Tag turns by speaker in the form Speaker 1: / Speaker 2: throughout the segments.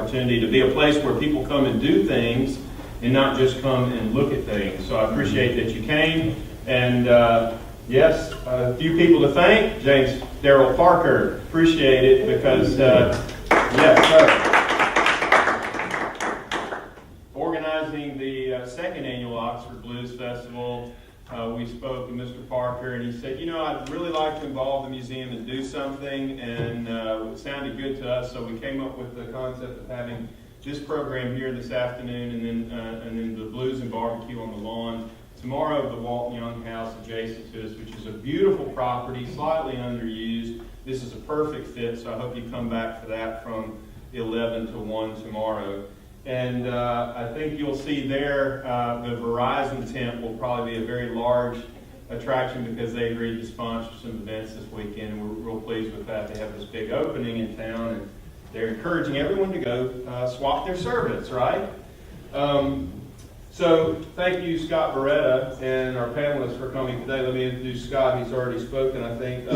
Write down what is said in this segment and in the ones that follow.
Speaker 1: opportunity to be a place where people come and do things and not just come and look at things. So I appreciate that you came. And yes, a few people to thank. James Darrell Parker, appreciate it because, yes, sir. Organizing the second annual Oxford Blues Festival, we spoke to Mr. Parker and he said, you know, I'd really like to involve the museum and do something, and it sounded good to us, so we came up with the concept of having this program here this afternoon, and then the Blues and Barbecue on the lawn tomorrow, the Walton Young House adjacent to us, which is a beautiful property, slightly underused. This is a perfect fit, so I hope you come back for that from 11 to 1 tomorrow. And I think you'll see there the Verizon tent will probably be a very large attraction because they agreed to sponsor some events this weekend, and we're real pleased with that. They have this big opening in town, and they're encouraging everyone to go swap their servants, right? So thank you, Scott Baretta, and our panelists for coming today. Let me introduce Scott. He's already spoken, I think.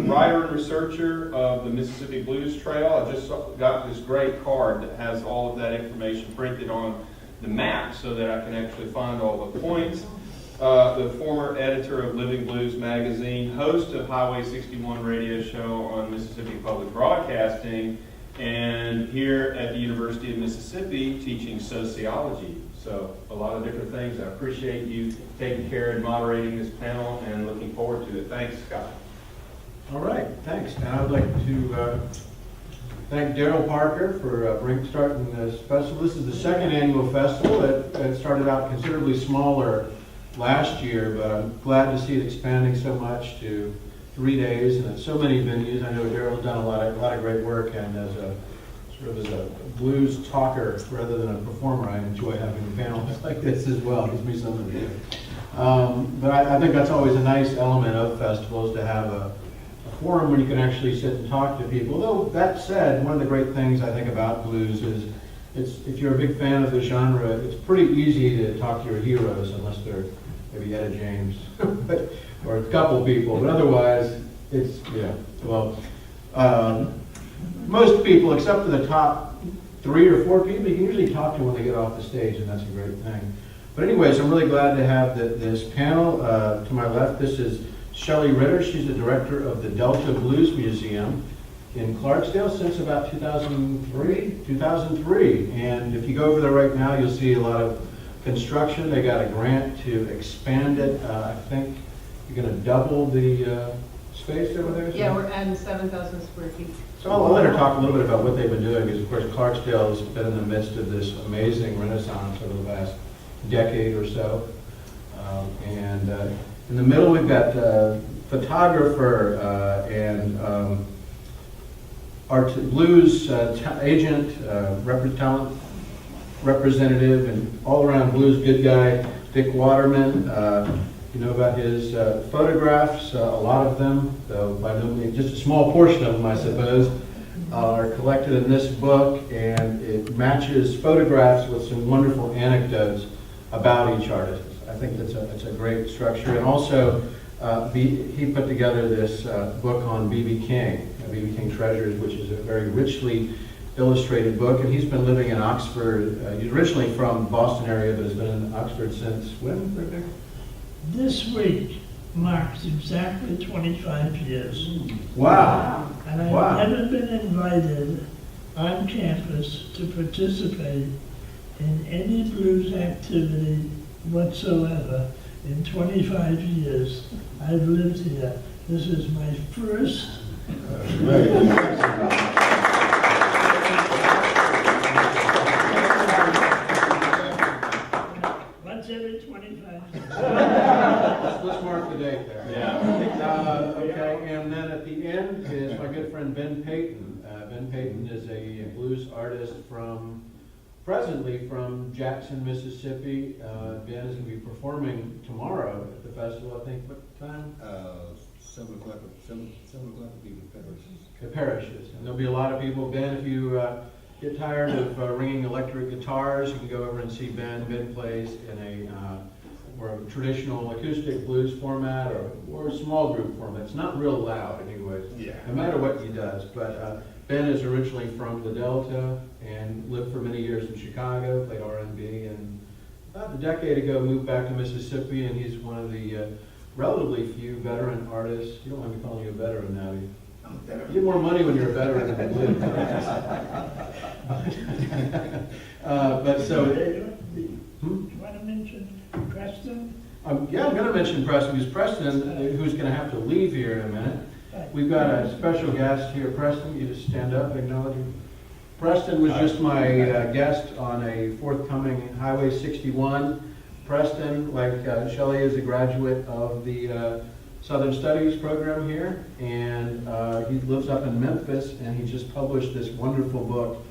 Speaker 1: Writer and researcher of the Mississippi Blues Trail. I just got this great card that has all of that information printed on the map so that I can actually find all the points. The former editor of Living Blues magazine, host of Highway 61 radio show on Mississippi Public Broadcasting, and here at the University of Mississippi teaching sociology. So a lot of different things. I appreciate you taking care and moderating this panel and looking forward to it. Thanks, Scott.
Speaker 2: All right, thanks. And I'd like to thank Darrell Parker for starting this festival. This is the second annual festival. It started out considerably smaller last year, but I'm glad to see it expanding so much to 3 days and at so many venues. I know Darrell's done a lot of great work, and as a blues talker rather than a performer, I enjoy having panels like this as well. It gives me something to do. But I think that's always a nice element of festivals, to have a forum where you can actually sit and talk to people. Though that said, one of the great things I think about blues is if you're a big fan of the genre, it's pretty easy to talk to your heroes, unless they're maybe Etta James or a couple people. But otherwise, it's, most people, except for the top 3 or 4 people, you can usually talk to when they get off the stage, and that's a great thing. But anyways, I'm really glad to have this panel. To my left, this is Shelly Ritter. She's the director of the Delta Blues Museum in Clarksdale since about 2003. And if you go over there right now, you'll see a lot of construction. They got a grant to expand it. I think you're going to double the space over there.
Speaker 3: Yeah, we're adding 7,000 square feet.
Speaker 2: So I'll let her talk a little bit about what they've been doing, because of course Clarksdale has been in the midst of this amazing renaissance over the last decade or so. And in the middle we've got photographer and blues agent, talent representative, and all-around blues good guy, Dick Waterman. You know about his photographs, a lot of them, though by no means, just a small portion of them, I suppose, are collected in this book, and it matches photographs with some wonderful anecdotes about each artist. I think that's a great structure. And also, he put together this book on B.B. King, B.B. King Treasures, which is a very richly illustrated book, and he's been living in Oxford. He's originally from the Boston area, but has been in Oxford since when, Rick?
Speaker 4: This week marks exactly 25 years.
Speaker 2: Wow.
Speaker 4: And I've never been invited on campus to participate in any blues activity whatsoever in 25 years I've lived here. This is my first. Once every 25 years.
Speaker 2: Let's mark the date there.
Speaker 1: Yeah.
Speaker 2: Okay, and then at the end is my good friend Ben Payton. Ben Payton is a blues artist presently from Jackson, Mississippi. Ben is going to be performing tomorrow at the festival. I think, what time?
Speaker 5: 7 o'clock will be the parishes.
Speaker 2: The parishes. And there'll be a lot of people. Ben, if you get tired of ringing electric guitars, you can go over and see Ben. Ben plays in a traditional acoustic blues format or a small group format. It's not real loud anyways, no matter what he does. But Ben is originally from the Delta and lived for many years in Chicago, played R&B, and about a decade ago moved back to Mississippi, and he's one of the relatively few veteran artists. You don't want me calling you a veteran now, do you? You get more money when you're a veteran than the blues. But so,
Speaker 4: Do you want to mention Preston?
Speaker 2: yeah, I'm going to mention Preston, because Preston, who's going to have to leave here in a minute. We've got a special guest here. Preston, you just stand up and acknowledge him. Preston was just my guest on a forthcoming Highway 61. Preston, like Shelly, is a graduate of the Southern Studies program here, and he lives up in Memphis, and he just published this wonderful book,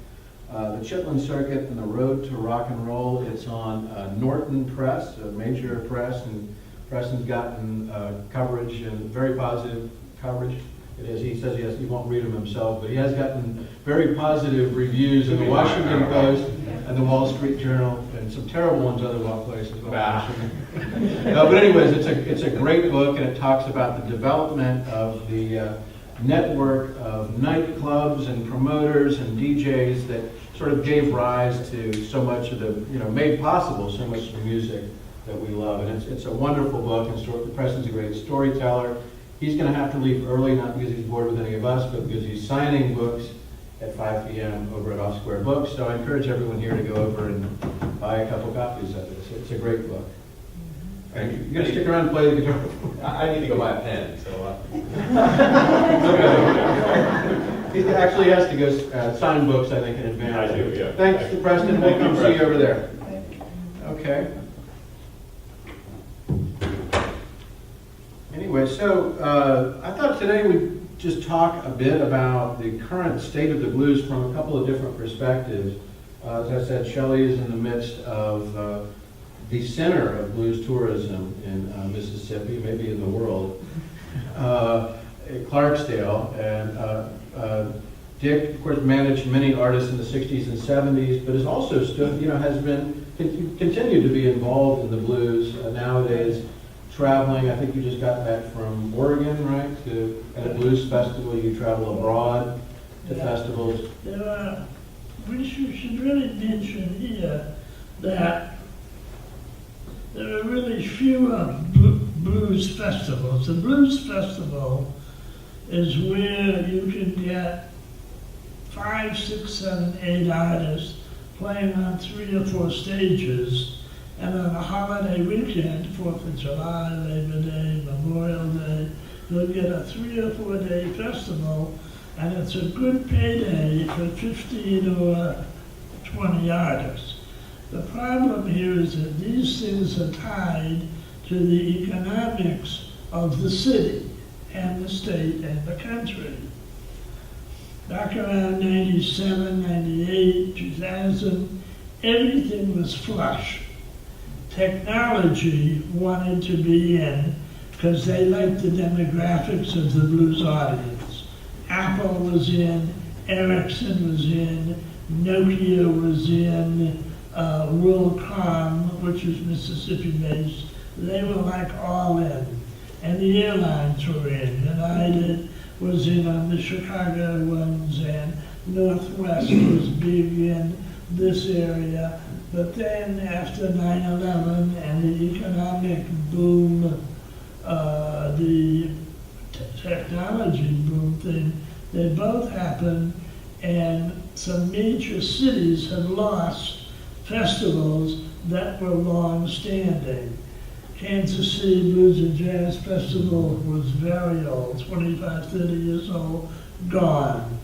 Speaker 2: The Chitlin Circuit and the Road to Rock and Roll. It's on Norton Press, a major press, and Preston's gotten coverage, and very positive coverage. It is. He says he won't read them himself, but he has gotten very positive reviews in the Washington Post and the Wall Street Journal, and some terrible ones other places. No, but anyways, it's a great book, and it talks about the development of the network of nightclubs and promoters and DJs that sort of gave rise to so much of the, made possible so much of the music that we love. And it's a wonderful book, and Preston's a great storyteller. He's going to have to leave early, not because he's bored with any of us, but because he's signing books at 5 p.m. over at Off Square Books. So I encourage everyone here to go over and buy a couple copies of it. It's a great book.
Speaker 6: Thank you.
Speaker 2: You're going to stick around and play the guitar?
Speaker 6: I need to go buy a pen, so.
Speaker 2: He actually has to go sign books, I think, in advance.
Speaker 6: I do, yeah.
Speaker 2: Thanks to Preston. We'll come see you over there. Okay. Anyway, so I thought today we'd just talk a bit about the current state of the blues from a couple of different perspectives. As I said, Shelly is in the midst of the center of blues tourism in Mississippi, maybe in the world, Clarksdale. And Dick, of course, managed many artists in the 60s and 70s, but has also continued to be involved in the blues nowadays. Traveling, I think you just got back from Oregon, right? At a blues festival, you travel abroad to festivals.
Speaker 4: We should really mention here that there are really fewer blues festivals. The blues festival is where you can get 5, 6, 7, 8 artists playing on 3 or 4 stages. And on a holiday weekend, 4th of July, Labor Day, Memorial Day, you'll get a 3 or 4 day festival, and it's a good payday for 15 or 20 artists. The problem here is that these things are tied to the economics of the city and the state and the country. Back around 97, 98, 2000, everything was flush. Technology wanted to be in because they liked the demographics of the blues audience. Apple was in, Ericsson was in, Nokia was in, WorldCom, which is Mississippi-based. They were like all in. And the airlines were in. United was in on the Chicago ones, and Northwest was big in this area. But then after 9/11 and the economic boom, the technology boom thing, they both happened, and some major cities have lost festivals that were long-standing. Kansas City Blues and Jazz Festival was very old, 25, 30 years old, gone.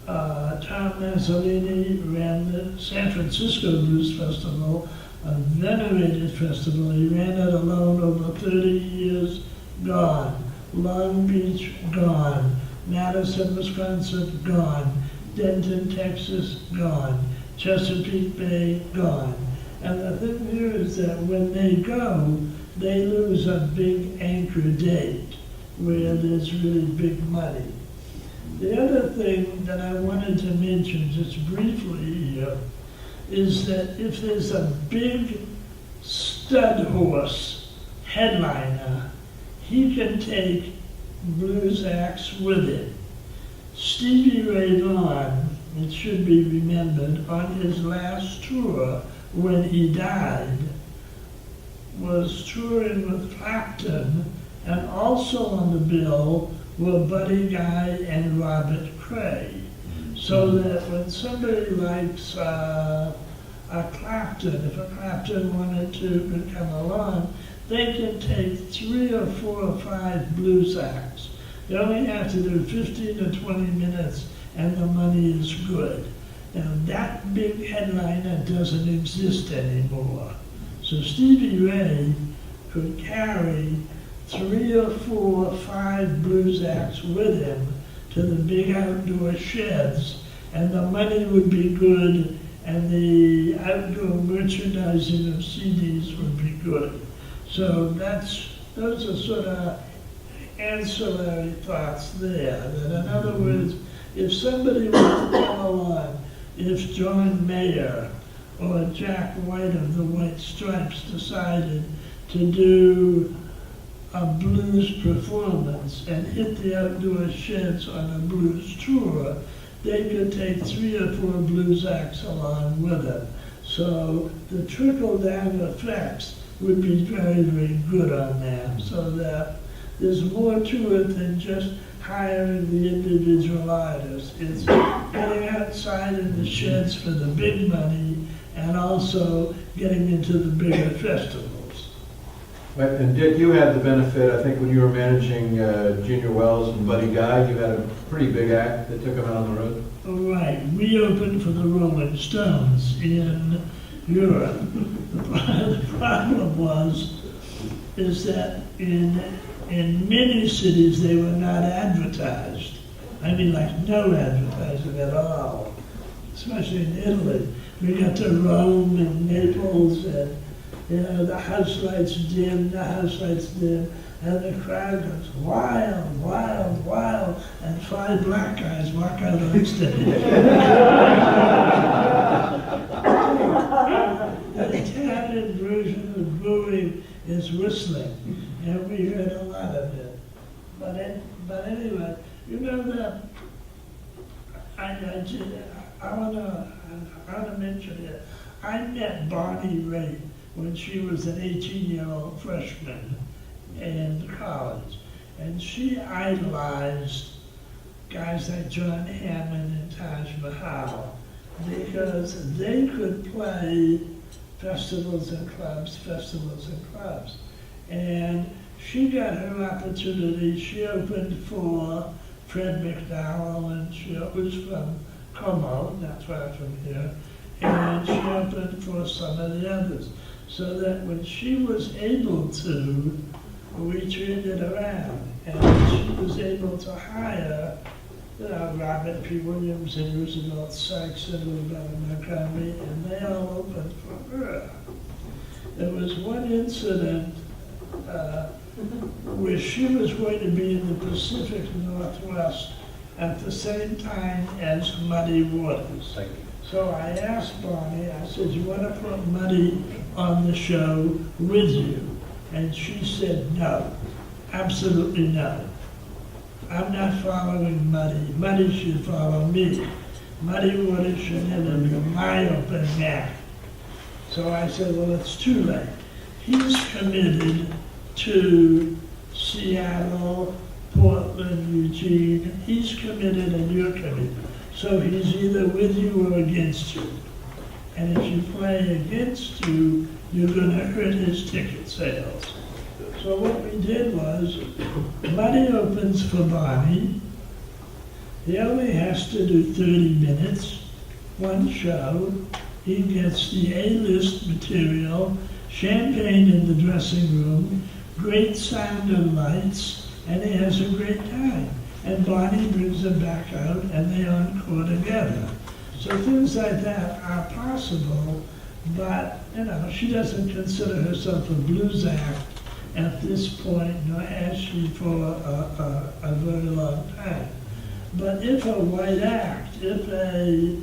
Speaker 4: Tom Mazzolini ran the San Francisco Blues Festival, a venerated festival. He ran it alone over 30 years, gone. Long Beach, gone. Madison, Wisconsin, gone. Denton, Texas, gone. Chesapeake Bay, gone. And the thing here is that when they go, they lose a big anchor date where there's really big money. The other thing that I wanted to mention just briefly here is that if there's a big stud horse headliner, he can take blues acts with him. Stevie Ray Vaughan, it should be remembered, on his last tour when he died, was touring with Clapton, and also on the bill were Buddy Guy and Robert Cray. So that when somebody likes Clapton, if a Clapton wanted to come along, they can take 3 or 4 or 5 blues acts. They only have to do 15 or 20 minutes and the money is good. Now that big headliner doesn't exist anymore. So Stevie Ray could carry 3 or 4 or 5 blues acts with him to the big outdoor sheds, and the money would be good, and the outdoor merchandising of CDs would be good. So those are sort of ancillary thoughts there. That in other words, if somebody were to come along, if John Mayer or Jack White of the White Stripes decided to do a blues performance and hit the outdoor sheds on a blues tour, they could take 3 or 4 blues acts along with them. So the trickle-down effects would be very, very good on them, so that there's more to it than just hiring the individual artists. It's getting outside in the sheds for the big money and also getting into the bigger festivals.
Speaker 2: Right, and Dick, you had the benefit, I think, when you were managing Junior Wells and Buddy Guy, you had a pretty big act that took them out on the road.
Speaker 4: Right, we opened for the Rolling Stones in Europe. The problem is that in many cities they were not advertised. I mean, like no advertising at all, especially in Italy. We got to Rome and Naples, and the house lights dim, and the crowd goes wild, wild, wild, and 5 black guys walk out on stage. The Italian version of booing is whistling, and we heard a lot of it. But anyway, you know that I want to mention it. I met Bonnie Raitt when she was an 18-year-old freshman in college, and she idolized guys like John Hammond and Taj Mahal because they could play festivals and clubs. And she got her opportunity. She opened for Fred McDowell, and she was from Como, not far from here, and she opened for some of the others. So that when she was able to, we turned it around, and she was able to hire Robert P. Williams and Roosevelt Sykes and Roosevelt Montgomery, and they all opened for her. There was one incident where she was going to be in the Pacific Northwest at the same time as Muddy Waters. So I asked Bonnie, I said, you want to put Muddy on the show with you? And she said, no, absolutely no. I'm not following Muddy. Muddy should follow me. Muddy Waters should never be my opening act. So I said, well, it's too late. He's committed to Seattle, Portland, Eugene. He's committed and you're committed. So he's either with you or against you. And if you play against you, you're going to hurt his ticket sales. So what we did was, Muddy opens for Bonnie. He only has to do 30 minutes, one show. He gets the A-list material, champagne in the dressing room, great sound and lights, and he has a great time. And Bonnie brings him back out, and they encore together. So things like that are possible, but, she doesn't consider herself a blues act at this point, nor has she for a very long time. But if a white act, if a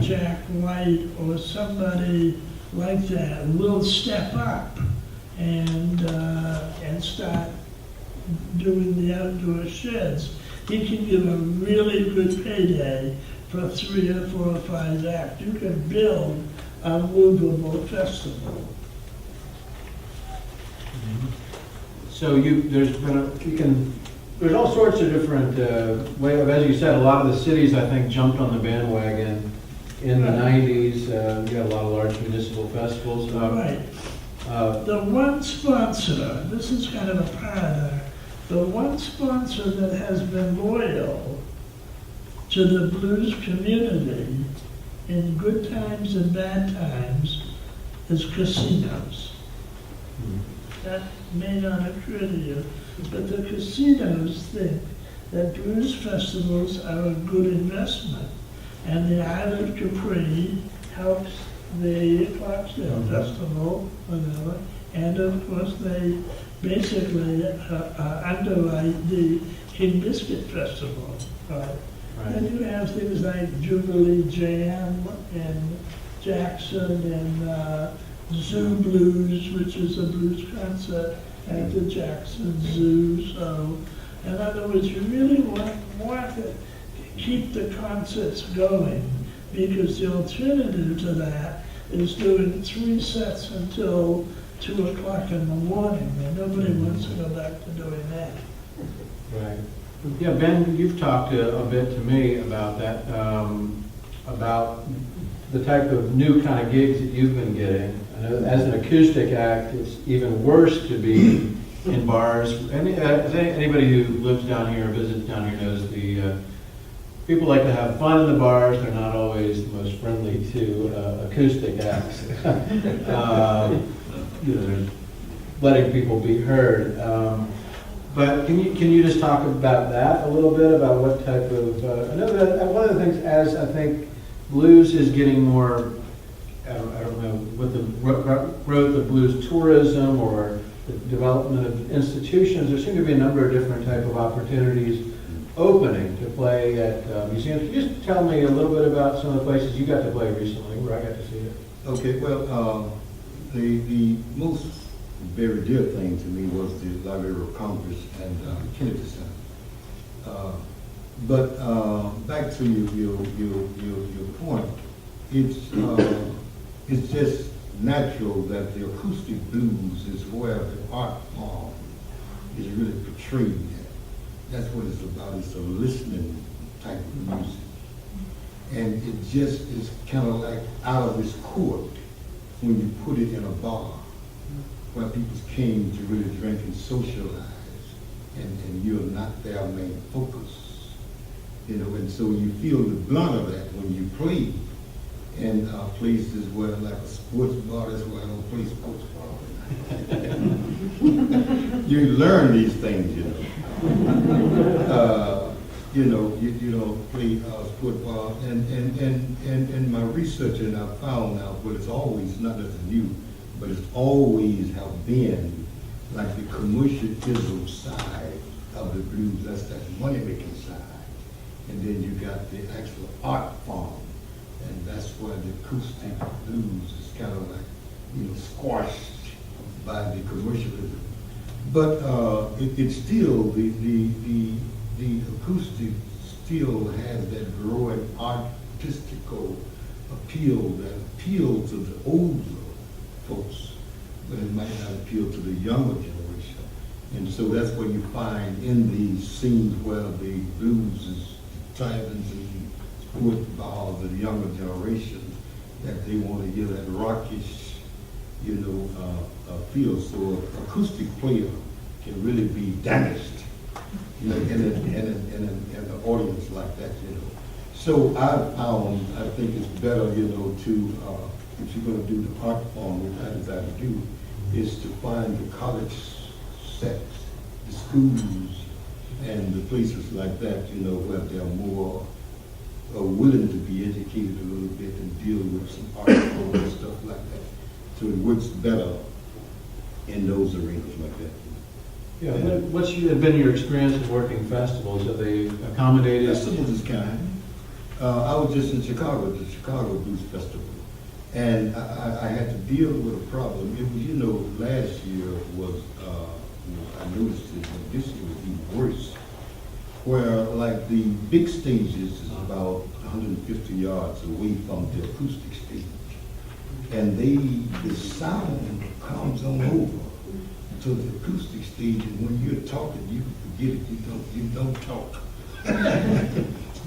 Speaker 4: Jack White or somebody like that will step up and start doing the outdoor sheds, he can give a really good payday for 3 or 4 or 5 acts. You can build a movable festival.
Speaker 2: So there's all sorts of different way of, as you said, a lot of the cities, I think, jumped on the bandwagon in the
Speaker 4: Right.
Speaker 2: 90s. You had a lot of large municipal festivals.
Speaker 4: Right. The one sponsor, this is kind of a paradox, the one sponsor that has been loyal to the blues community in good times and bad times is casinos. That may not occur to you, but the casinos think that blues festivals are a good investment. And the Isle of Capri helps the Clarksdale Festival, whatever, and of course they basically underwrite the King Biscuit Festival. And you have things like Jubilee Jam and Jackson and Zoo Blues, which is a blues concert at the Jackson Zoo. So, in other words, you really want to keep the concerts going, because the alternative to that is doing 3 sets until 2 o'clock in the morning, and nobody wants to go back to doing that.
Speaker 2: Right. Yeah, Ben, you've talked a bit to me about that, about the type of new kind of gigs that you've been getting. I know as an acoustic act, it's even worse to be in bars. Anybody who lives down here or visits down here knows people like to have fun in the bars. They're not always the most friendly to acoustic acts. They're letting people be heard. But can you just talk about that a little bit, about what type of, I know that one of the things, as I think blues is getting more, I don't know, with the growth of blues tourism or the development of institutions, there seem to be a number of different type of opportunities opening to play at museums. Can you just tell me a little bit about some of the places you got to play recently, where I got to see it?
Speaker 5: Okay, well, the most very dear thing to me was the Library of Congress and Kennedy Center. But back to your point, it's just natural that the acoustic blues is where the art form is really portrayed. That's what it's about. It's a listening type of music. And it just is kind of like out of this court when you put it in a bar where people came to really drink and socialize, and you're not their main focus. And so you feel the blunt of that when you play. And places where, like a sports bar, that's why I don't play sports bar. You learn these things, you don't play sports bar. And my research, and I found out, but it's always not nothing new, but it's always have been like the commercialism side of the blues. That's that money-making side. And then you got the actual art form. And that's why the acoustic blues is kind of like, squashed by the commercialism. But it's still, the acoustic still has that growing artistical appeal that appeals to the older folks, but it might not appeal to the younger generation. And so that's what you find in these scenes where the blues is tithings and sports bars of the younger generation, that they want to hear that rockish, feel. So an acoustic player can really be damaged, in an audience like that, So I think it's better, to, if you're going to do the art form, which I desire to do, is to find the college sets, the schools, and the places like that, where they're more willing to be educated a little bit and deal with some art form and stuff like that. So it works better in those arenas like that.
Speaker 2: Yeah, what's been your experience of working festivals? Have they accommodated?
Speaker 5: Festivals is kind. I was just in Chicago, the Chicago Blues Festival, and I had to deal with a problem. It was, last year was, I noticed it, but this year was even worse. where like the big stages is about 150 yards away from the acoustic stage. And the sound comes on over to the acoustic stage, and when you're talking, you can forget it, you don't talk.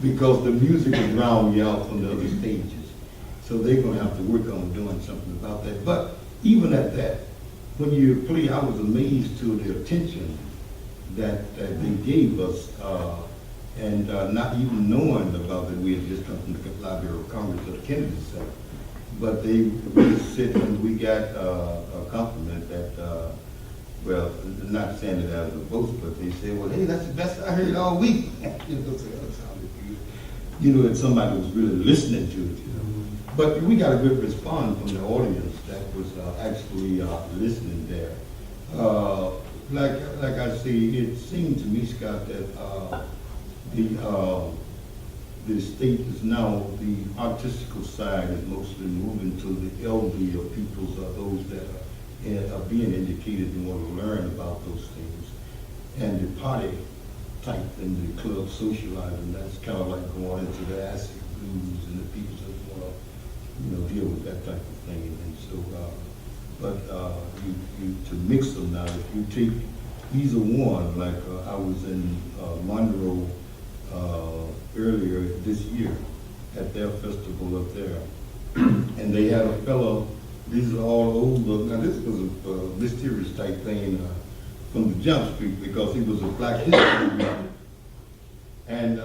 Speaker 5: Because the music will drown you out from the other stages. So they're gonna have to work on doing something about that. But even at that, when you play, I was amazed to the attention that they gave us, and not even knowing about that we had just come from the Library of Congress to the Kennedy Center. But we sit and we got a compliment that, well, not saying it as a boast, but they said, well, hey, that's the best I heard all week. You know, so that sounded good. You know, that somebody was really listening to it, you know. But we got a good response from the audience that was actually listening there. Like I say, it seemed to me, Scott, that the state is now, the artistical side is mostly moving to the elderly of peoples, those that are being educated and want to learn about those things. And the party type and the club socializing, that's kind of like going into the acid blues and the people that want to, deal with that type of thing. And so, you to mix them now, if you take either one, like I was in Monroe earlier this year at their festival up there, and they had a fellow. These are all old. Now this was a mysterious type thing from the Jump Street because he was a Black History Month, and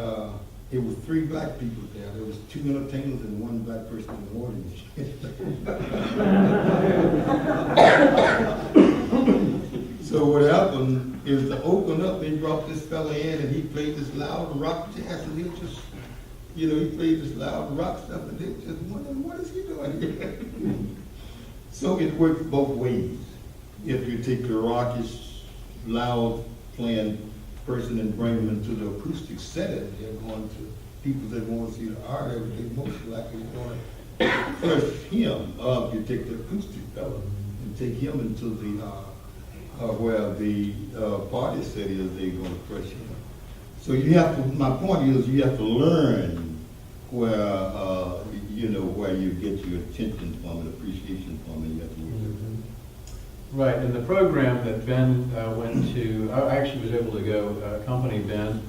Speaker 5: it was 3 black people there. There was 2 entertainers and 1 black person in the audience. So what happened is to open up, they brought this fella in and he played this loud rock jazz, and he just, he played this loud rock stuff, and they just wondered, what is he doing here? So it works both ways. If you take the rockish, loud playing person and bring them into the acoustic setting, they're going to people that want to see the art, they most likely going to crush him. If you take the acoustic fella and take him into the where the party set is, they're going to crush him. So you have to, my point is, you have to learn where, where you get your attention from and appreciation from, and you have to work with it.
Speaker 2: Right, and the program that Ben went to, I actually was able to go accompany Ben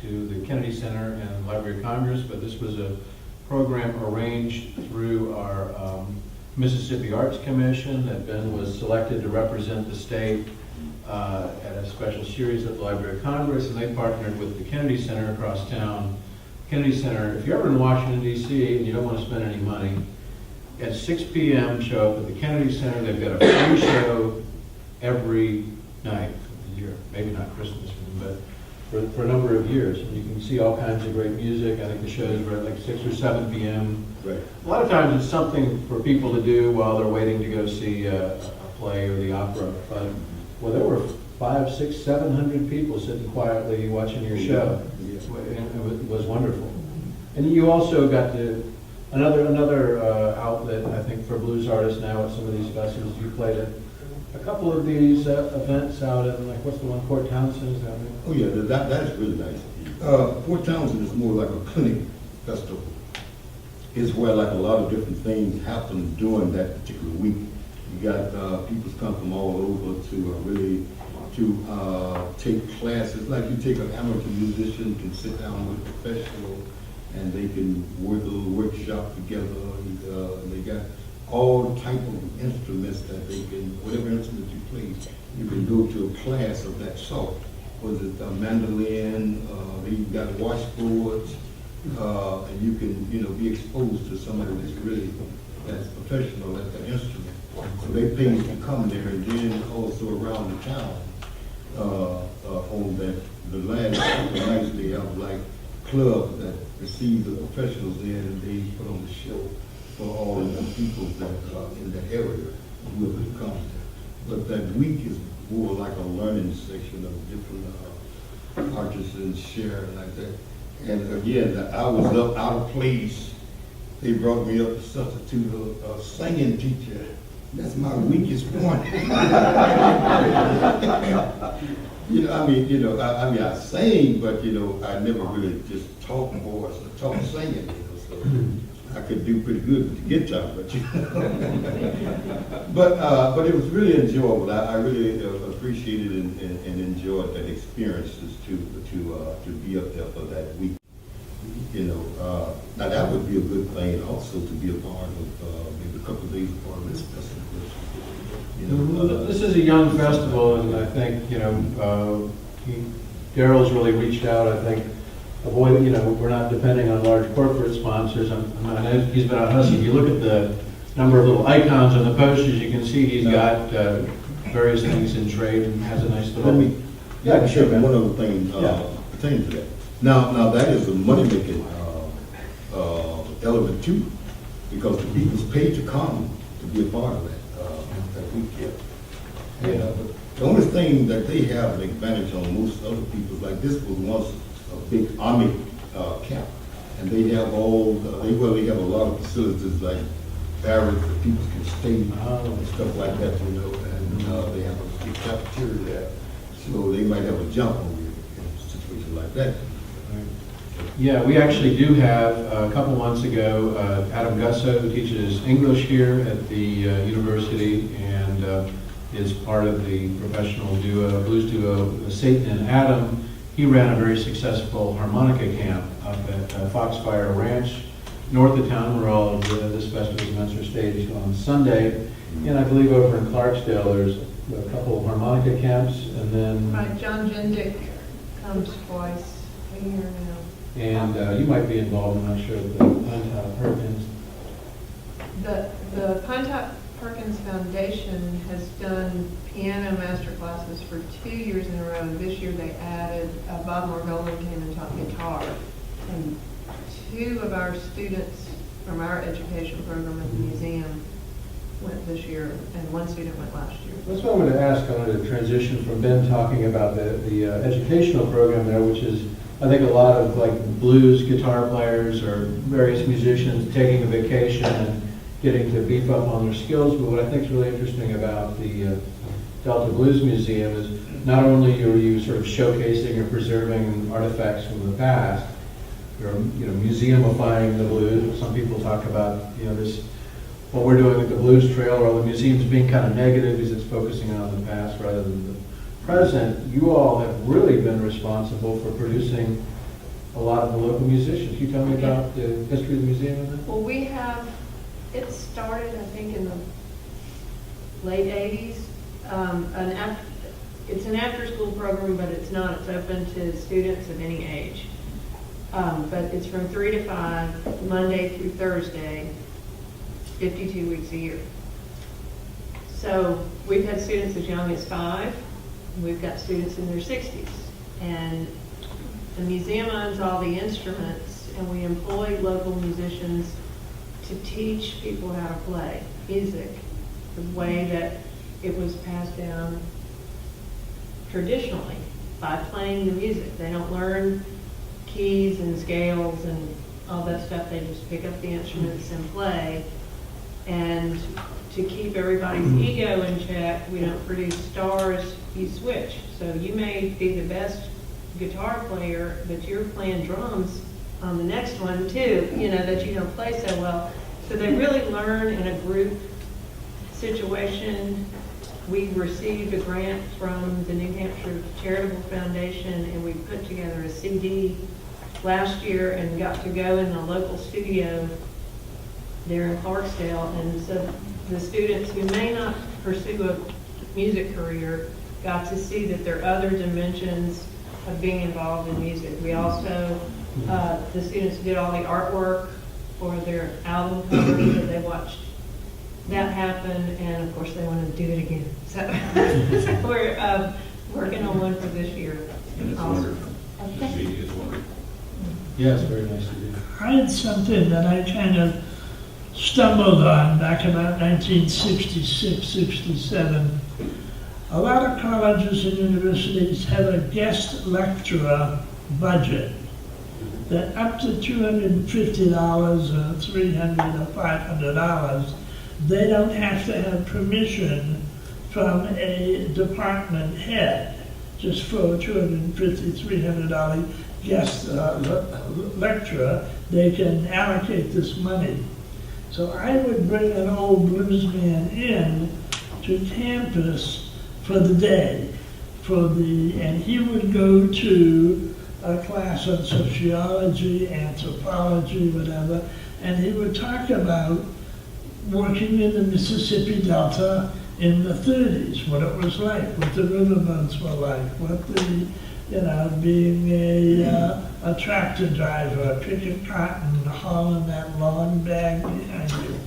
Speaker 2: to the Kennedy Center and Library of Congress, but this was a program arranged through our Mississippi Arts Commission that Ben was selected to represent the state at a special series at the Library of Congress, and they partnered with the Kennedy Center across town. Kennedy Center, if you're ever in Washington, D.C. and you don't want to spend any money, at 6 p.m. show up at the Kennedy Center. They've got a free show every night of the year. Maybe not Christmas, but for a number of years. And you can see all kinds of great music. I think the shows were at like 6 or 7 p.m.
Speaker 5: Right.
Speaker 2: A lot of times it's something for people to do while they're waiting to go see a play or the opera. But, well, there were 500, 600, 700 people sitting quietly watching your show. It was wonderful. And you also got to another outlet, I think, for blues artists now at some of these festivals. You played at a couple of these events out at, like, what's the one, Port Townsend? Is that right?
Speaker 5: Oh yeah, that is really nice. Port Townsend is more like a clinic festival. It's where like a lot of different things happen during that particular week. You got people come from all over to take classes. Like you take an amateur musician, can sit down with a professional, and they can work a little workshop together. And they got all type of instruments that they can, whatever instrument you play, you can go to a class of that sort. Was it a mandolin? You've got washboards, and you can, be exposed to somebody that's professional at the instrument. So they pay you to come there, and then also around the town, on the last couple of nights they have like clubs that receive the professionals there, and they put on the show for all of the people that in that area, whoever comes there. But that week is more like a learning section of different artisans sharing like that. And again, I was up out of place. They brought me up to substitute a singing teacher. That's my weakest point. You know, I mean, I sing, but, I never really just talk voice or talk singing, so I could do pretty good with the guitar, but it was really enjoyable. I really appreciated and enjoyed that experience to be up there for that week. Now that would be a good thing also to be a part of, maybe a couple of days part of this festival.
Speaker 2: This is a young festival, and I think, Daryl's really reached out, I think, we're not depending on large corporate sponsors. I know he's been out hustling. If you look at the number of little icons on the posters, you can see he's got various things in trade and has a nice little...
Speaker 5: Sure, man. One other thing pertaining to that. Now that is a money-making element too, because the people's paid to come to be a part of that weekend. But the only thing that they have an advantage on most other people, like this was once a big army camp, and they have they have a lot of facilities like barracks that people can stay and stuff like that, and they have a big cafeteria there, so they might have a jump on you in a situation like that.
Speaker 2: Yeah, we actually do have, a couple months ago, Adam Gusso, who teaches English here at the university and is part of the professional blues duo, Satan and Adam. He ran a very successful harmonica camp up at Foxfire Ranch, north of town, where all of this festival's events are staged on Sunday. And I believe over in Clarksdale, there's a couple of harmonica camps, and then...
Speaker 3: Right, John Jendick comes twice a year now.
Speaker 2: And you might be involved, I'm not sure, with the Pine Perkins.
Speaker 3: The Pine Top Perkins Foundation has done piano master classes for 2 years in a row. And this year they added, Bob Morgolan came and taught guitar. And 2 of our students from our education program at the museum went this year, and 1 student went last year.
Speaker 2: That's what I wanted to ask. I wanted to transition from Ben talking about the educational program there, which is, I think, a lot of like blues guitar players or various musicians taking a vacation and getting to beef up on their skills. But what I think is really interesting about the Delta Blues Museum is not only are you sort of showcasing or preserving artifacts from the past, you're museumifying the blues. Some people talk about this, what we're doing with the Blues Trail, or the museum's being kind of negative because it's focusing on the past rather than the present. You all have really been responsible for producing a lot of the local musicians. Can you tell me about the history of the museum?
Speaker 3: Well, we have, it started, I think, in the late 80s. It's an after-school program, but it's not. It's open to students of any age. But it's from 3 to 5, Monday through Thursday, 52 weeks a year. So we've had students as young as 5. We've got students in their 60s. And the museum owns all the instruments, and we employ local musicians to teach people how to play music the way that it was passed down traditionally, by playing the music. They don't learn keys and scales and all that stuff. They just pick up the instruments and play. And to keep everybody's ego in check, we don't produce stars, you switch. So you may be the best guitar player, but you're playing drums on the next one too, that you don't play so well. So they really learn in a group situation. We received a grant from the New Hampshire Charitable Foundation, and we put together a CD last year and got to go in the local studio there in Clarksdale. And so the students who may not pursue a music career got to see that there are other dimensions of being involved in music. We also, the students did all the artwork for their album covers, so they watched that happen, and of course they want to do it again. So we're working on one for this year.
Speaker 7: And it's wonderful. The CD is wonderful.
Speaker 2: Yes, very nice to do.
Speaker 4: I had something that I kind of stumbled on back about 1966, 67. A lot of colleges and universities have a guest lecturer budget that up to $250 or $300 or $500, they don't have to have permission from a department head just for a $250, $300 guest lecturer, they can allocate this money. So I would bring an old bluesman in to campus for the day, and he would go to a class on sociology, anthropology, whatever, and he would talk about working in the Mississippi Delta in the 30s, what it was like, what the riverboats were like, what the, being a tractor driver, picking cotton, hauling that long bag behind you.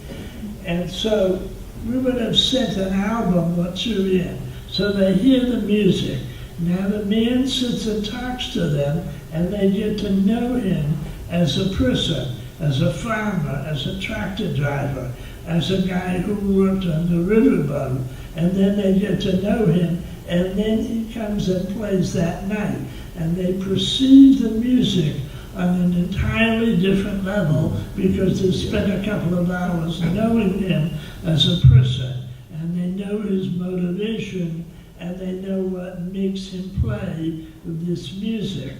Speaker 4: And so we would have sent an album or two in, so they hear the music. Now the man sits and talks to them, and they get to know him as a person, as a farmer, as a tractor driver, as a guy who worked on the riverboat, and then they get to know him, and then he comes and plays that night, and they perceive the music on an entirely different level because they spent a couple of hours knowing him as a person, and they know his motivation, and they know what makes him play this music.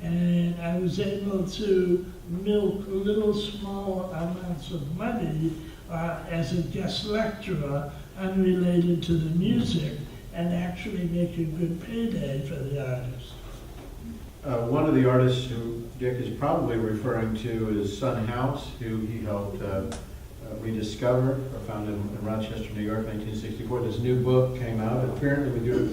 Speaker 4: And I was able to milk little small amounts of money as a guest lecturer unrelated to the music and actually make a good payday for the artist.
Speaker 2: One of the artists who Dick is probably referring to is Son House, who he helped rediscover, found in Rochester, New York, 1964. This new book came out, apparently with your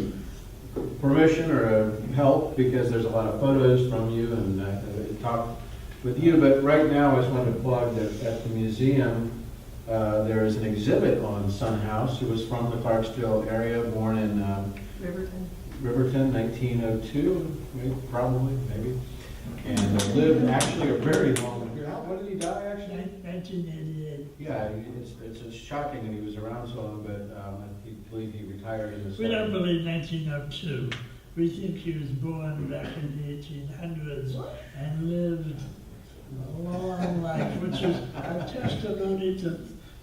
Speaker 2: permission or help, because there's a lot of photos from you and talk with you. But right now, I just wanted to plug that at the museum, there is an exhibit on Son House, who was from the Clarksdale area, born in Riverton, 1902, probably, maybe, and lived actually a very long. When did he die, actually?
Speaker 4: 1988.
Speaker 2: Yeah, it's shocking that he was around so long, but I believe he retired in the.
Speaker 4: We don't believe 1902. We think he was born back in the 1800s and lived a long life, which is a testimony to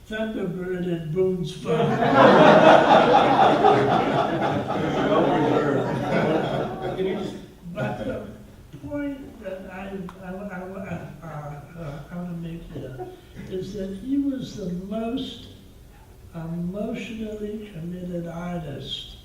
Speaker 4: Thunderbird and Boone's Farm. But the point that I want to make here is that he was the most emotionally committed artist.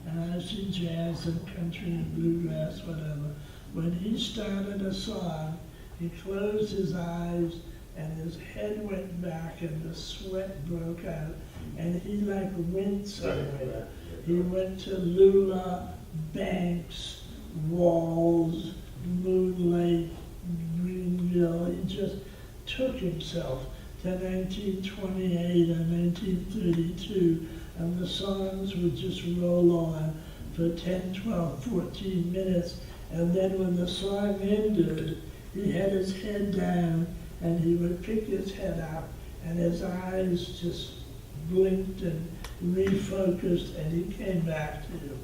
Speaker 4: And I see jazz and country and bluegrass, whatever. When he started a song, he closed his eyes and his head went back and the sweat broke out and he like went somewhere. He went to Lula, Banks, Walls, Moonlight, Greenville. He just took himself to 1928 and 1932, and the songs would just roll on for 10, 12, 14 minutes, and then when the song ended, he had his head down, and he would pick his head up, and his eyes just blinked and refocused, and he came back to you.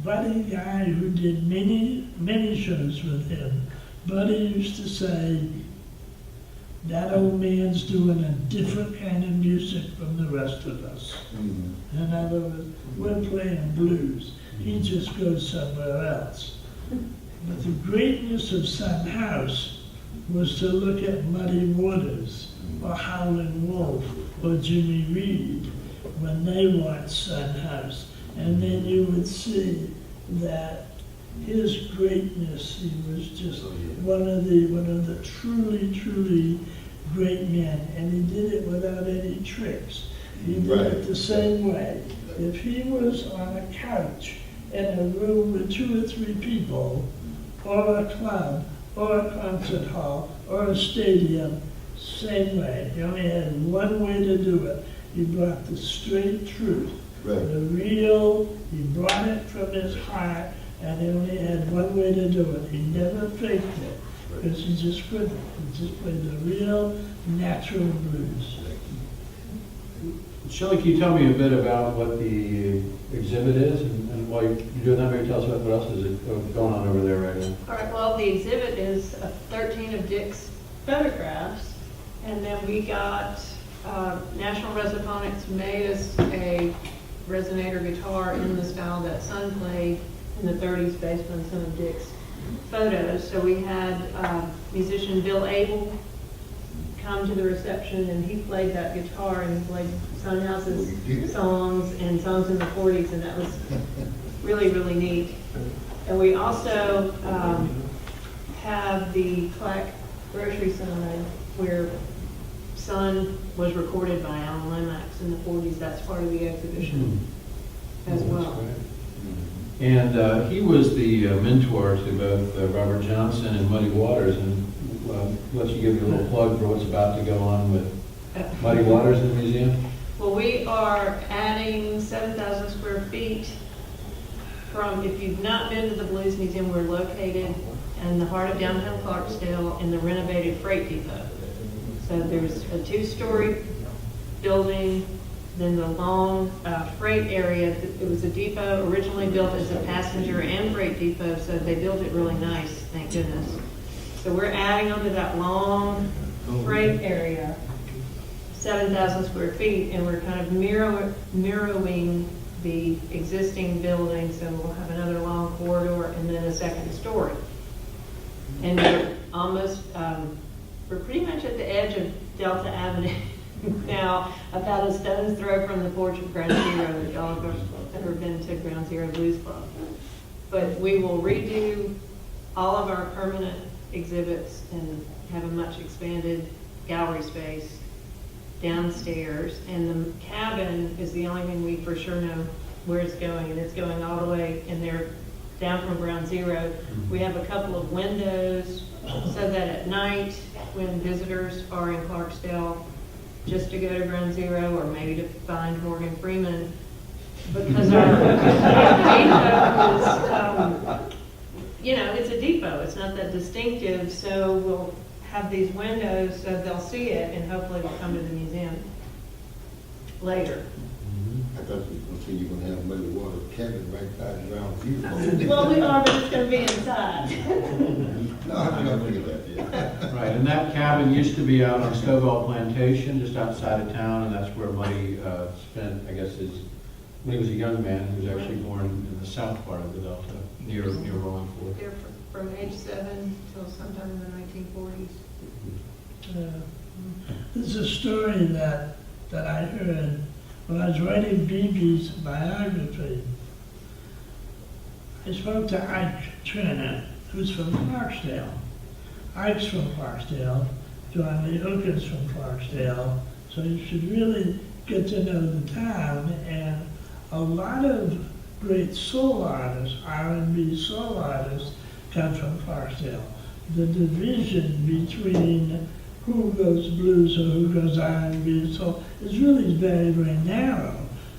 Speaker 4: Buddy Guy, who did many shows with him, Buddy used to say, that old man's doing a different kind of music from the rest of us. Mm-hmm. In other words, we're playing blues. He just goes somewhere else. But the greatness of Son House was to look at Muddy Waters or Howlin' Wolf or Jimmy Reed when they watched Son House. And then you would see that his greatness, he was just one of the truly great men, and he did it without any tricks. He did it the same way. If he was on a couch in a room with 2 or 3 people, or a club, or a concert hall, or a stadium, same way. He only had one way to do it. He brought the straight truth, the real, he brought it from his heart, and he only had one way to do it. He never faked it, because he just couldn't. He just played the real, natural blues.
Speaker 2: Shelly, can you tell me a bit about what the exhibit is? And while you're doing that, maybe tell us what else is going on over there right now.
Speaker 3: All right, well, the exhibit is 13 of Dick's photographs, and then we got National Resophonics made us a resonator guitar in the style that Son played, in the 30s based on some of Dick's photos. So we had musician Bill Abel come to the reception, and he played that guitar, and he played Son House's songs and songs in the 40s, and that was really, really neat. And we also have the Clack grocery sign where Son was recorded by Alan Lomax in the 40s. That's part of the exhibition as well.
Speaker 2: And he was the mentor to both Robert Johnson and Muddy Waters, and let you give you a little plug for what's about to go on with Muddy Waters in the museum.
Speaker 3: Well, we are adding 7,000 square feet from, if you've not been to the Blues Museum, we're located in the heart of downtown Clarksdale in the renovated freight depot. So there's a 2-story building, then the long freight area. It was a depot originally built as a passenger and freight depot, so they built it really nice, thank goodness. So we're adding onto that long freight area 7,000 square feet, and we're kind of mirroring the existing building, so we'll have another long corridor and then a second story. And we're almost, we're pretty much at the edge of Delta Avenue now, about a stone's throw from the porch of Ground Zero, if y'all have ever been to Ground Zero Blues Club. But we will redo all of our permanent exhibits and have a much expanded gallery space downstairs. And the cabin is the only thing we for sure know where it's going, and it's going all the way in there down from Ground Zero. We have a couple of windows so that at night when visitors are in Clarksdale, just to go to Ground Zero or maybe to find Morgan Freeman, because our depot is, you know, it's a depot. It's not that distinctive, so we'll have these windows so they'll see it, and hopefully they'll come to the museum later.
Speaker 5: I thought you were gonna say you're gonna have Muddy Water cabin right by the Ground Zero.
Speaker 3: Well, we are, but it's going to be inside.
Speaker 5: No, I'm not thinking that yet.
Speaker 2: Right, and that cabin used to be out on Stovall Plantation, just outside of town, and that's where Muddy spent, I guess, when he was a young man. He was actually born in the south part of the Delta, near Rolling Fork.
Speaker 3: There from age 7 till sometime in the 1940s.
Speaker 4: There's a story that I heard when I was writing BB's biography. I spoke to Ike Turner, who's from Clarksdale. Ike's from Clarksdale, John Lee Hooker's from Clarksdale, so you should really get to know the town. And a lot of great soul artists, R&B soul artists, come from Clarksdale. The division between who goes blues or who goes R&B and soul is really very, very narrow,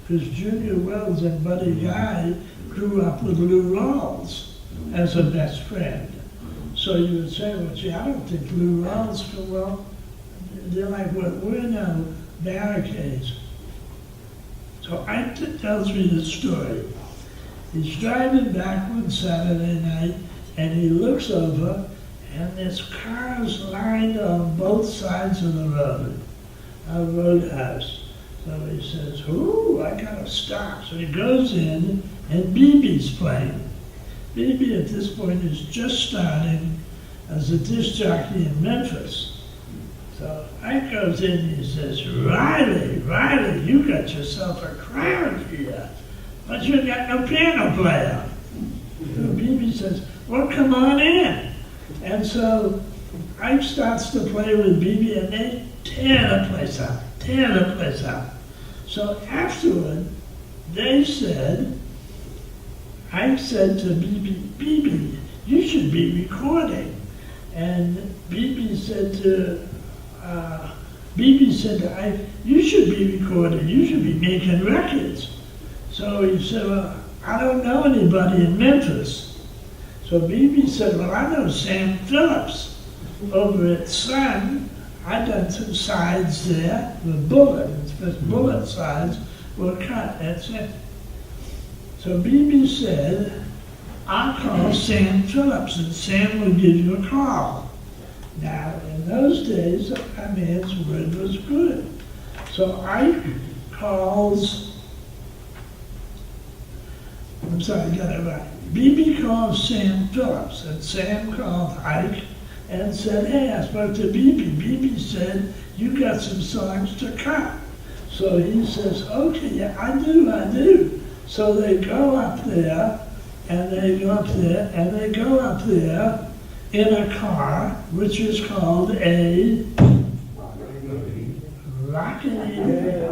Speaker 4: because Junior Wells and Buddy Guy grew up with Lou Rawls as a best friend. So you would say, well, gee, I don't think Lou Rawls, well, they're like, well, we're no barricades. So Ike tells me the story. He's driving back one Saturday night, and he looks over, and there's cars lined on both sides of the road, a roadhouse. So he says, ooh, I gotta stop. So he goes in, and BB's playing. BB at this point is just starting as a disc jockey in Memphis. So Ike goes in and he says, Riley, you got yourself a crowd here, but you got no piano player. So BB says, well, come on in. And so Ike starts to play with BB, and they tear the place up. So afterward, Ike said to BB, you should be recording. And BB said to Ike, you should be recording, you should be making records. So he said, well, I don't know anybody in Memphis. So BB said, well, I know Sam Phillips over at Sun. I done some sides there with bullet sides were cut, that's it. So BB said, I'll call Sam Phillips and Sam will give you a call. Now, in those days, a man's word was good. So Ike calls I'm sorry, I got it right. BB called Sam Phillips, and Sam called Ike and said, hey, I spoke to BB. BB said, you got some songs to cut. So he says, okay, yeah, I do. So they go up there, and they go up there in a car, which is called a Rockin' 88.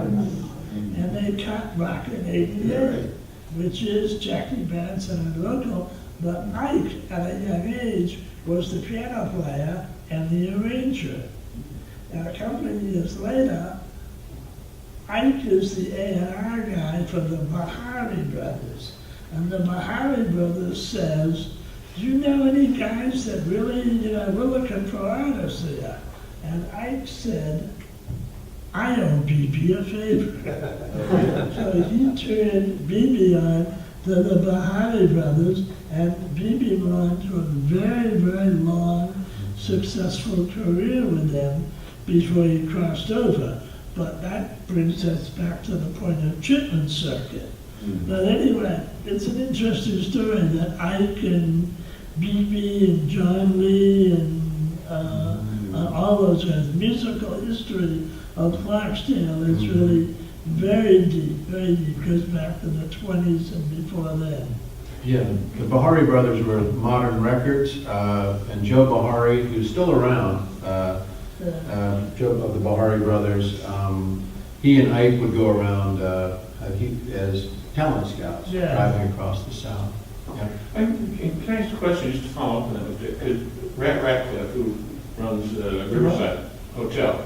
Speaker 4: And they cut Rockin' 88, which is Jackie Benson and local, but Ike, at a young age, was the piano player and the arranger. And a couple of years later, Ike is the A&R guy for the Bahari Brothers. And the Bahari Brothers says, do you know any guys that really, we're looking for artists here? And Ike said, I owe BB a favor. So he turned BB on to the Bahari Brothers, and BB went on to a very, very long, successful career with them before he crossed over. But that brings us back to the point of Chipman Circuit. But anyway, it's an interesting story that Ike and BB and John Lee and all those guys, musical history of Clarksdale is really very deep, goes back to the 20s and before then.
Speaker 2: Yeah, the Bahari brothers were Modern Records, and Joe Bahari, who's still around, Joe of the Bahari brothers, he and Ike would go around as talent scouts, driving across the South. Yeah.
Speaker 7: Can I ask a question just to follow up on that a bit? Because Raitt Ratcliffe, who runs Riverside Hotel,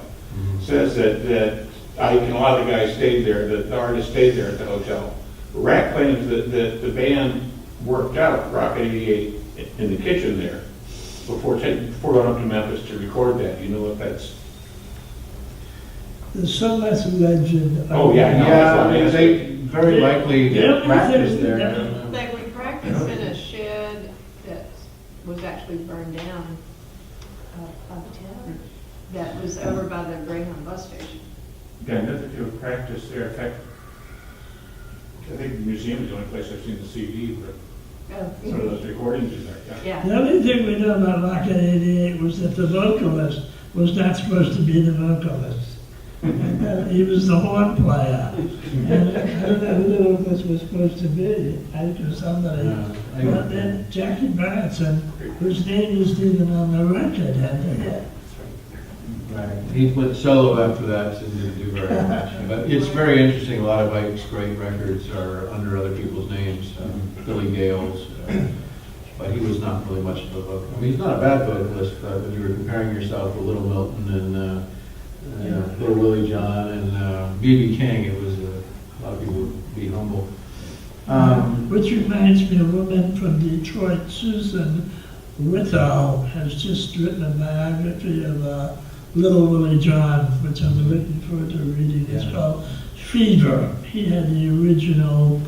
Speaker 7: says that Ike and a lot of the guys stayed there, the artists stayed there at the hotel. Raitt claims that the band worked out Rock 88 in the kitchen there before going up to Memphis to record that. You know if that's...
Speaker 4: There's so much legend.
Speaker 7: Oh, yeah, no, that's what I mean.
Speaker 2: They very likely practiced there.
Speaker 3: We practiced in a shed that was actually burned down uptown, that was over by the Greyhound bus station.
Speaker 7: Yeah, I know that they would practice there. In fact, I think the museum is the only place I've seen the CD, but some of those recordings in there, yeah.
Speaker 4: The only thing we know about Rock 88 was that the vocalist was not supposed to be the vocalist. He was the horn player. And I don't know who this was supposed to be. I think it was somebody. But then Jackie Benson, whose name isn't even on the record, had the hit.
Speaker 2: Right. He went solo after that and didn't do very much. But it's very interesting. A lot of Ike's great records are under other people's names. Billy Gale's. But he was not really much of a vocalist. I mean, he's not a bad vocalist, but when you were comparing yourself with Little Milton and Little Willie John and B.B. King, it was a lot of people would be humble.
Speaker 4: Which reminds me, a woman from Detroit, Susan Ritter, has just written a biography of Little Willie John, which I'm looking forward to reading. It's called Fever. He had the original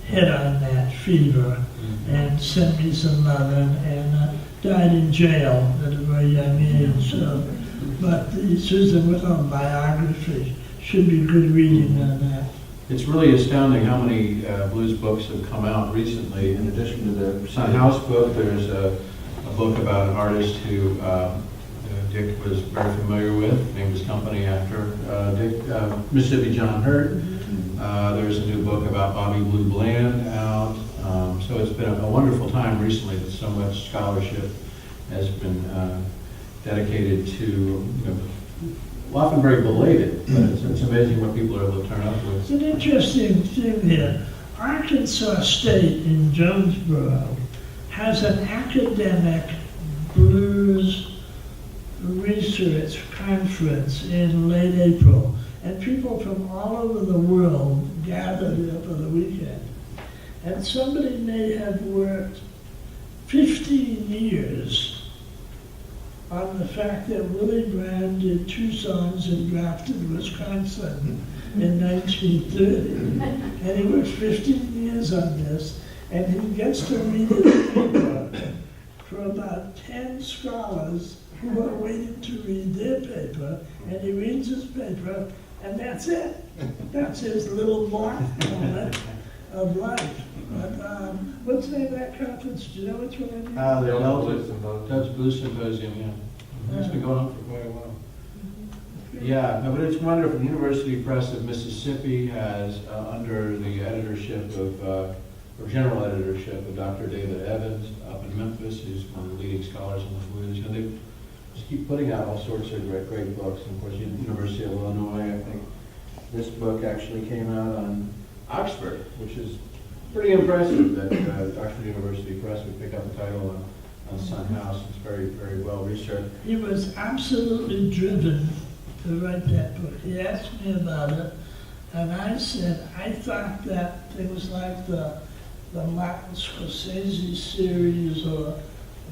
Speaker 4: hit on that, Fever, and sent me some love and died in jail at a very young age. But the Susan Ritter biography should be good reading on that.
Speaker 2: It's really astounding how many blues books have come out recently. In addition to the Son House book, there's a book about an artist who Dick was very familiar with, named his company after Dick, Mississippi John Hurt. There's a new book about Bobby Blue Bland out. So it's been a wonderful time recently that so much scholarship has been dedicated to, often very belated, but it's amazing what people are able to turn up with.
Speaker 4: It's an interesting thing here. Arkansas State in Jonesboro has an academic blues research conference in late April, and people from all over the world gather there for the weekend. And somebody may have worked 15 years on the fact that Willie Brown did 2 songs in Grafton, Wisconsin in 1930. And he worked 15 years on this, and he gets to read his paper for about 10 scholars who are waiting to read their paper, and he reads his paper, and that's it. That's his little mark on it. of life. But, what's the name of that conference? Do you know which one it is?
Speaker 2: The
Speaker 6: Blues
Speaker 2: Delta
Speaker 6: Symposium.
Speaker 2: Dutch Blues Symposium, yeah. It's been going on for quite a while. Yeah, no, but it's wonderful. The University Press of Mississippi has, under the editorship of, or general editorship of Dr. David Evans up in Memphis, who's one of the leading scholars on the blues. You know, they just keep putting out all sorts of great books. And of course, University of Illinois, I think this book actually came out on Oxford, which is pretty impressive that Oxford University Press would pick up a title on Son House. It's very well researched.
Speaker 4: He was absolutely driven to write that book. He asked me about it, and I said, I thought that things like the Martin Scorsese series or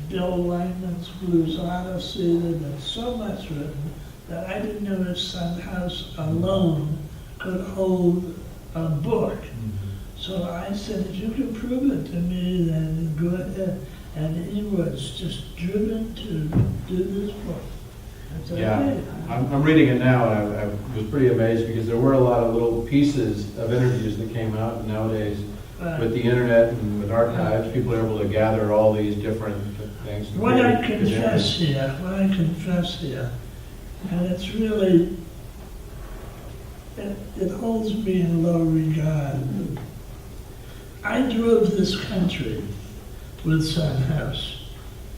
Speaker 4: Bill Wyman's Blues Odyssey, there'd been so much written that I didn't know if Son House alone could hold a book. So I said, if you can prove it to me, then go ahead. And he was just driven to do this book. I said,
Speaker 2: Yeah,
Speaker 4: okay.
Speaker 2: I'm reading it now, and I was pretty amazed because there were a lot of little pieces of interviews that came out. And nowadays, with the internet and with archives, people are able to gather all these different things.
Speaker 4: What I confess here, and it's really, it holds me in low regard. I drove this country with Son House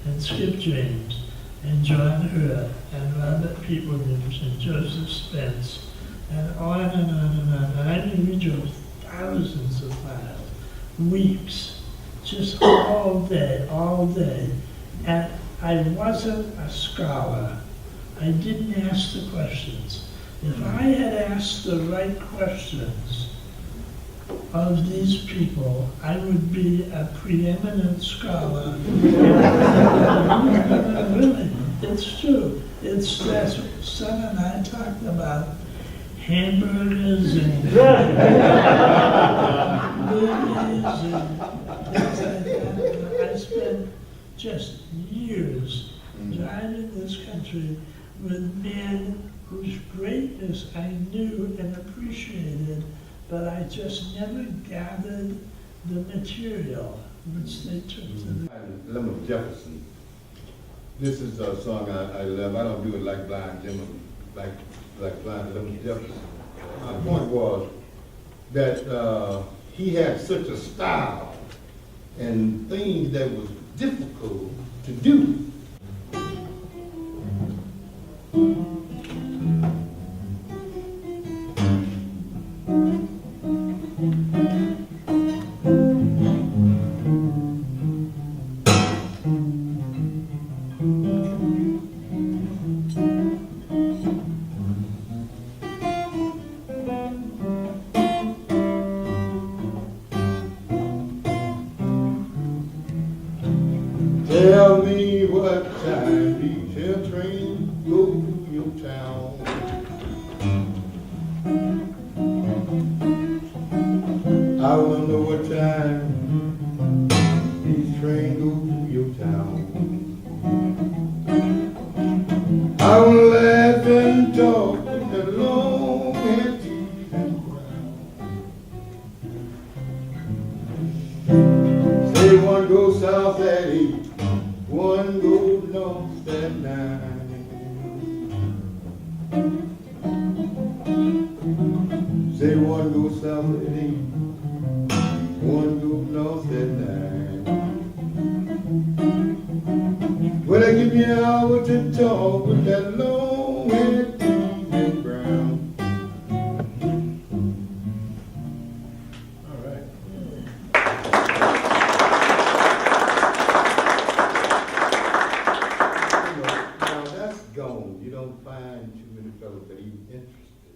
Speaker 4: and Skip James and John Hurt and Robert Pete Williams and Joseph Spence and on and on and on. And I mean, we drove thousands of miles, weeks, just all day. And I wasn't a scholar. I didn't ask the questions. If I had asked the right questions of these people, I would be a preeminent scholar. Really, it's true. It's that Son and I talked about hamburgers and movies and things like that. I spent just years driving this country with men whose greatness I knew and appreciated, but I just never gathered the material which they took to the...
Speaker 5: Lemon Jefferson. This is a song I love. I don't do it like Blind Lemon, like Blind Lemon Jefferson. My point was that he had such a style and things that was difficult to do. Tell me what time detail train go to your town. I wonder what time these trains go to your town. I will laugh and talk with the long and teeth and brown. Say one goes south at 8. One goes north at 9. Say one goes south at 8. One goes north at 9. Well, they give me an hour to talk with that long-haired teeth and brown.
Speaker 2: All right.
Speaker 5: Now that's gone. You don't find too many fellows that even interested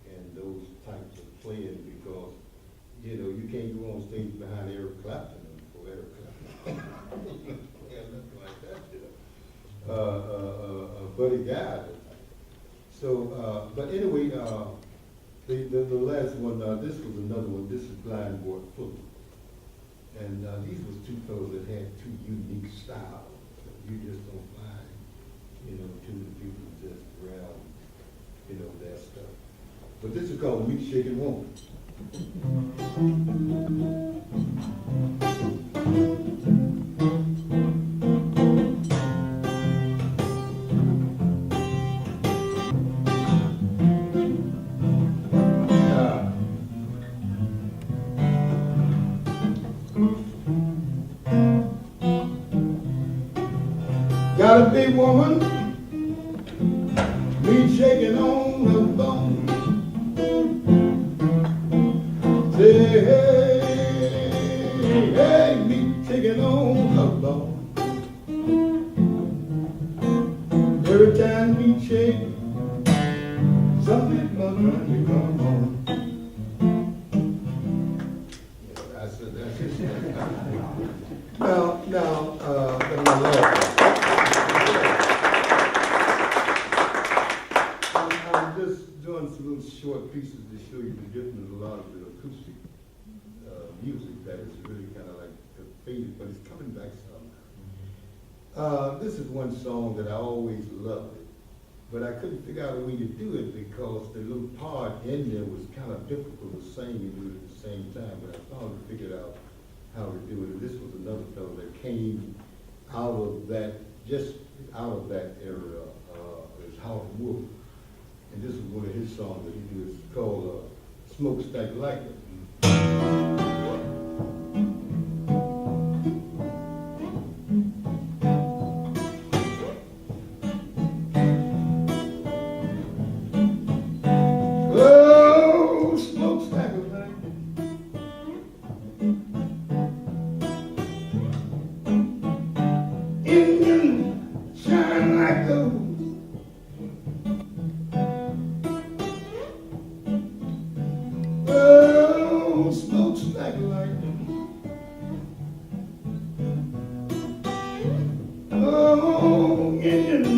Speaker 5: in those types of playing because, you know, you can't go on stage behind Eric Clapton or Eric Clapton. Yeah, nothing like that, you know. Buddy Guy. So, but anyway, the last one, this was another one. This is Blind Boy Fulton. And these was two fellows that had two unique styles that you just don't find, you know, too many people just grab, you know, their stuff. But this is called Weak Shaking Woman. a big woman, me shaking on the bone. Say, hey, hey, me shaking on the bone. Every time we shake, something must run me come home. Yeah, that's it, that's it. Now, let me laugh. I'm just doing some little short pieces to show you the difference of a lot of the acoustic music that is really kind of like faded, but it's coming back some. This is one song that I always loved, but I couldn't figure out a way to do it because the little part in there was kind of difficult to sing and do it at the same time, but I finally figured out how to do it. And this was another fellow that came out of that, just out of that era, is Howard Wolf. And this is one of his songs that he did. It's called Smokestack Lightning. Oh, smokestack of lightning. Engine shine like gold. Oh, smokestack lightning. Oh, engine